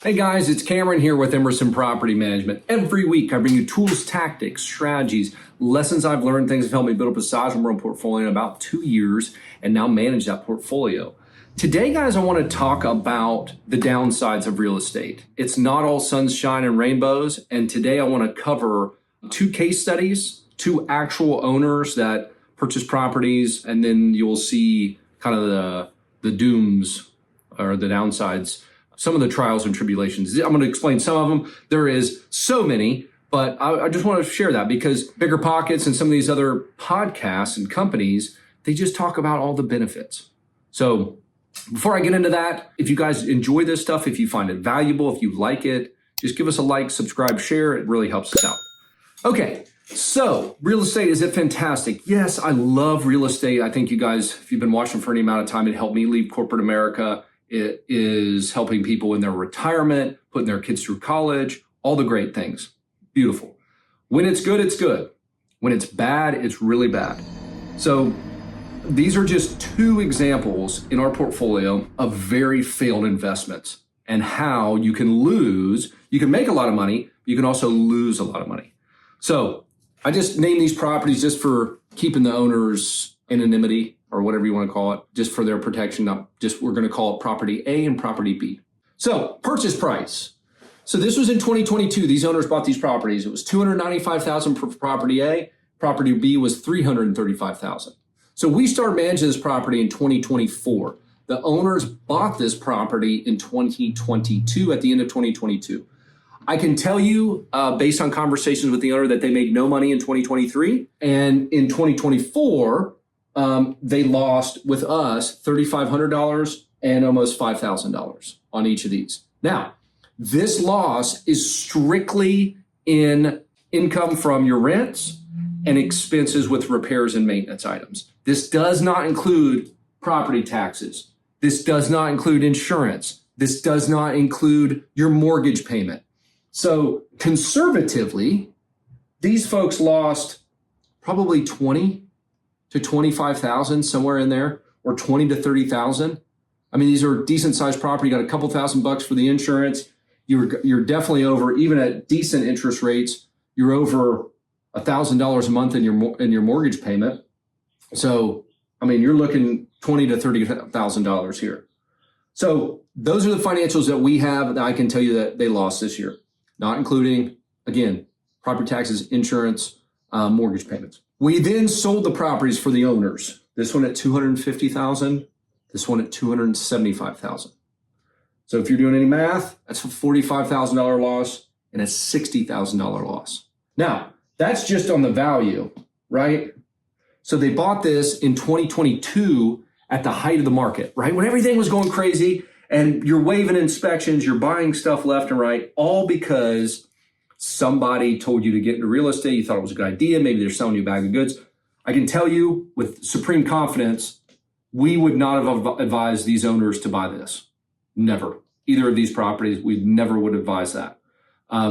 Hey guys, it's Cameron here with Emerson Property Management. Every week I bring you tools, tactics, strategies, lessons I've learned, things that helped me build up a sizable portfolio in about 2 years and now manage that portfolio. Today, guys, I want to talk about the downsides of real estate. It's not all sunshine and rainbows, and today I want to cover 2 case studies, 2 actual owners that purchased properties, and then you'll see kind of the dooms or the downsides, some of the trials and tribulations. I'm going to explain some of them. There is so many, but I just want to share that because Bigger Pockets and some of these other podcasts and companies, they just talk about all the benefits. So before I get into that, if you guys enjoy this stuff, if you find it valuable, if you like it, just give us a like, subscribe, share. It really helps us out. Okay, so real estate, is it fantastic? Yes, I love real estate. I think you guys, if you've been watching for any amount of time, it helped me leave corporate America. It is helping people in their retirement, putting their kids through college, all the great things. Beautiful. When it's good, it's good. When it's bad, it's really bad. So these are just 2 examples in our portfolio of very failed investments and how you can lose. You can make a lot of money, but you can also lose a lot of money. So I just named these properties just for keeping the owners' anonymity, or whatever you want to call it, just for their protection. Not just, we're going to call it property A and property B. So purchase price. So this was in 2022. These owners bought these properties. It was $295,000 for property A. Property B was $335,000. So we started managing this property in 2024. The owners bought this property in 2022, at the end of 2022. I can tell you, based on conversations with the owner, that they made no money in 2023. And in 2024, they lost with us $3,500 and almost $5,000 on each of these. Now, this loss is strictly in income from your rents and expenses with repairs and maintenance items. This does not include property taxes. This does not include insurance. This does not include your mortgage payment. So conservatively, these folks lost probably 20 to 25,000, somewhere in there, or 20 to 30,000. I mean, these are decent sized property. You got a couple $1,000 for the insurance. You're definitely over, even at decent interest rates, you're over $1,000 a month in your mortgage payment. So, I mean, you're looking $20 to $30,000 here. So those are the financials that we have that I can tell you that they lost this year, not including, again, property taxes, insurance, mortgage payments. We then sold the properties for the owners. This one at $250,000, this one at $275,000. So if you're doing any math, that's a $45,000 loss and a $60,000 loss. Now, that's just on the value, right? So they bought this in 2022 at the height of the market, right? When everything was going crazy and you're waiving inspections, you're buying stuff left and right, all because somebody told you to get into real estate. You thought it was a good idea. Maybe they're selling you a bag of goods. I can tell you with supreme confidence, we would not have advised these owners to buy this. Never. Either of these properties, we never would advise that.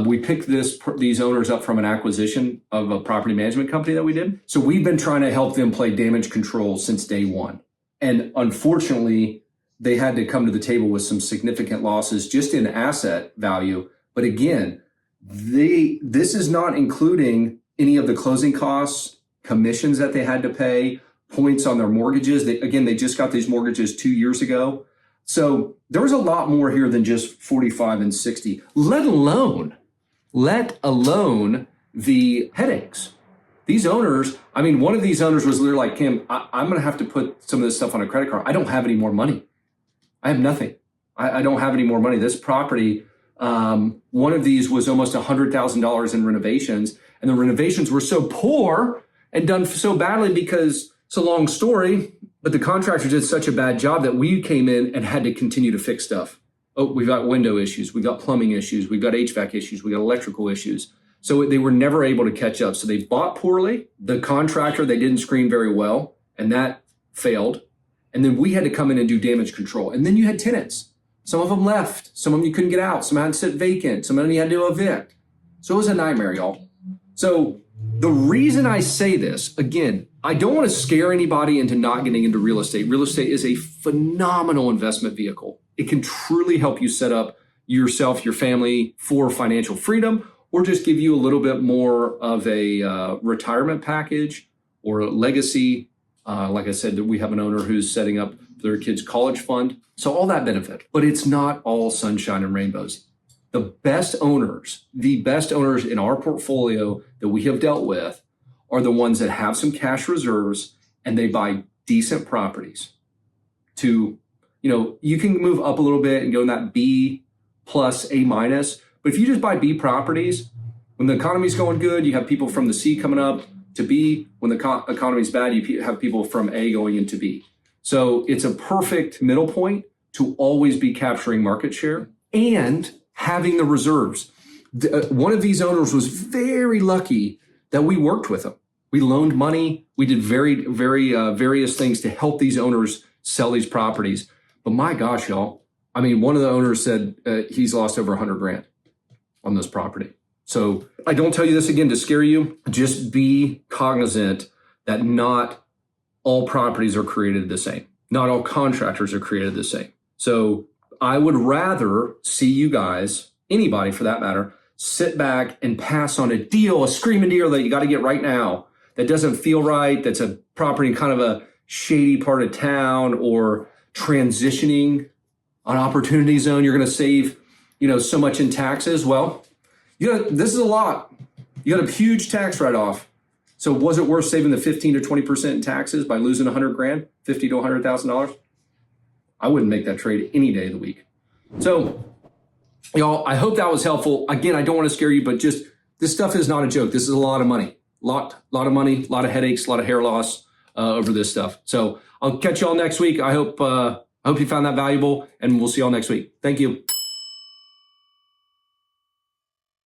We picked these owners up from an acquisition of a property management company that we did. So we've been trying to help them play damage control since day one. And unfortunately, they had to come to the table with some significant losses just in asset value. But again, this is not including any of the closing costs, commissions that they had to pay, points on their mortgages. They just got these mortgages 2 years ago. So there was a lot more here than just 45 and 60, let alone the headaches. These owners, I mean, one of these owners was literally like, Kim, I'm going to have to put some of this stuff on a credit card. I don't have any more money. I have nothing. I don't have any more money. This property, one of these was almost $100,000 in renovations, and the renovations were so poor and done so badly because it's a long story, but the contractor did such a bad job that we came in and had to continue to fix stuff. Oh, we've got window issues, we've got plumbing issues, we've got HVAC issues, we got electrical issues. So they were never able to catch up. So they bought poorly. The contractor, they didn't screen very well, and that failed. And then we had to come in and do damage control. And then you had tenants. Some of them left. Some of them you couldn't get out. Some had to sit vacant. Some of them you had to evict. So it was a nightmare, y'all. So the reason I say this, again, I don't want to scare anybody into not getting into real estate. Real estate is a phenomenal investment vehicle. It can truly help you set up yourself, your family for financial freedom, or just give you a little bit more of a retirement package or a legacy. Like I said, we have an owner who's setting up their kids' college fund. So all that benefit, but it's not all sunshine and rainbows. The best owners in our portfolio that we have dealt with are the ones that have some cash reserves and they buy decent properties to, you can move up a little bit and go in that B plus A minus. But if you just buy B properties, when the economy's going good, you have people from the C coming up to B. When the economy's bad, you have people from A going into B. So it's a perfect middle point to always be capturing market share and having the reserves. One of these owners was very lucky that we worked with them. We loaned money. We did various things to help these owners sell these properties. But my gosh, y'all, one of the owners said he's lost over $100,000 on this property. So I don't tell you this again to scare you. Just be cognizant that not all properties are created the same. Not all contractors are created the same. So I would rather see you guys, anybody for that matter, sit back and pass on a deal, a screaming deal that you got to get right now that doesn't feel right, that's a property in kind of a shady part of town or transitioning an opportunity zone. You're going to save, so much in taxes. Well, this is a lot. You got a huge tax write-off. So was it worth saving the 15 to 20% in taxes by losing $100,000, $50,000 to $100,000? I wouldn't make that trade any day of the week. So, y'all, I hope that was helpful. Again, I don't want to scare you, but just this stuff is not a joke. This is a lot of money, lot of money, a lot of headaches, a lot of hair loss over this stuff. So I'll catch y'all next week. I hope you found that valuable, and we'll see y'all next week. Thank you.